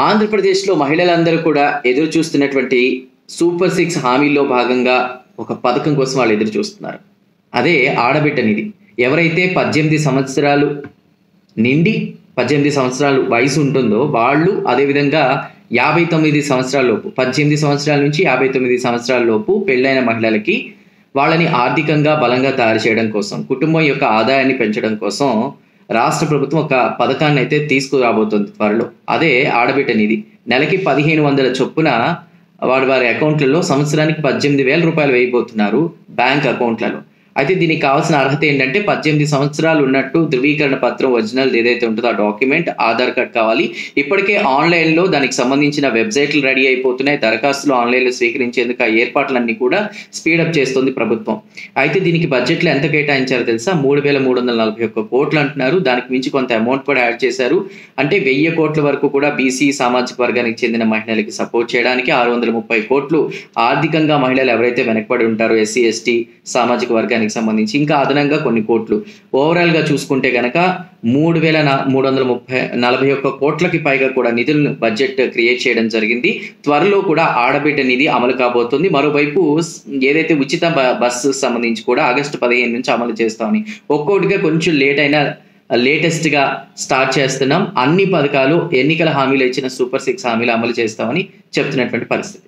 ఆంధ్రప్రదేశ్‌లో మహిళలందరూ కూడా ఎదురు చూస్తున్నటువంటి సూపర్ 6 హామీల్లో భాగంగా ఒక పథకం కోసం వాళ్ళు ఎదురు చూస్తున్నారు. అదే ఆడబిడ్డ నిధి. ఎవరైతే 18 సంవత్సరాలు నిండి 18 సంవత్సరాలు వయసు ఉంటుందో వాళ్ళు, అదేవిధంగా 59 సంవత్సరాల లోపు 18 సంవత్సరాల నుంచి 59 సంవత్సరాల లోపు పెళ్ళైన మహిళలకి వాళ్ళని ఆర్థికంగా బలంగా తయారు చేయడం కోసం, కుటుంబం యొక్క ఆదాయాన్ని పెంచడం కోసం రాష్ట్ర ప్రభుత్వం ఒక పథకాన్ని అయితే తీసుకురాబోతుంది త్వరలో. అదే ఆడబిడ్డ నిధి. నెలకి 1500 చొప్పున వారి అకౌంట్లలో సంవత్సరానికి 18,000 రూపాయలు వేయబోతున్నారు బ్యాంక్ అకౌంట్లలో. అయితే దీనికి కావాల్సిన అర్హత ఏంటంటే 18 సంవత్సరాలు ఉన్నట్టు ధృవీకరణ పత్రం ఒరిజినల్ ఏదైతే ఉంటుందో ఆ డాక్యుమెంట్, ఆధార్ కార్డ్ కావాలి. ఇప్పటికే ఆన్లైన్లో దానికి సంబంధించిన వెబ్సైట్లు రెడీ అయిపోతున్నాయి. దరఖాస్తులు ఆన్లైన్లో స్వీకరించేందుకు ఆ ఏర్పాట్లన్నీ కూడా స్పీడప్ చేస్తుంది ప్రభుత్వం. అయితే దీనికి బడ్జెట్లో ఎంత కేటాయించారో తెలుసా? 3,341 కోట్లు అంటున్నారు. దానికి మించి కొంత అమౌంట్ కూడా యాడ్ చేశారు. అంటే 1000 కోట్ల వరకు కూడా బీసీ సామాజిక వర్గానికి చెందిన మహిళలకి సపోర్ట్ చేయడానికి, 630 కోట్లు ఆర్థికంగా మహిళలు ఎవరైతే వెనకబడి ఉంటారో ఎస్సీ ఎస్టీ సామాజిక వర్గానికి సంబంధించి ఇంకా అదనంగా కొన్ని కోట్లు. ఓవరాల్ గా చూసుకుంటే గనక 3,341 కోట్లకి పైగా కూడా నిధులను బడ్జెట్ క్రియేట్ చేయడం జరిగింది. త్వరలో కూడా ఆడబిడ్డ నిధి అమలు కాబోతుంది. మరోవైపు ఏదైతే ఉచిత బస్సు సంబంధించి కూడా ఆగస్టు 15 నుంచి అమలు చేస్తామని, ఒక్కొక్కటిగా కొంచెం లేటెస్ట్ గా స్టార్ట్ చేస్తున్నాం. అన్ని పథకాలు ఎన్నికల హామీలు ఇచ్చిన సూపర్ 6 హామీలు అమలు చేస్తామని చెప్తున్నటువంటి పరిస్థితి.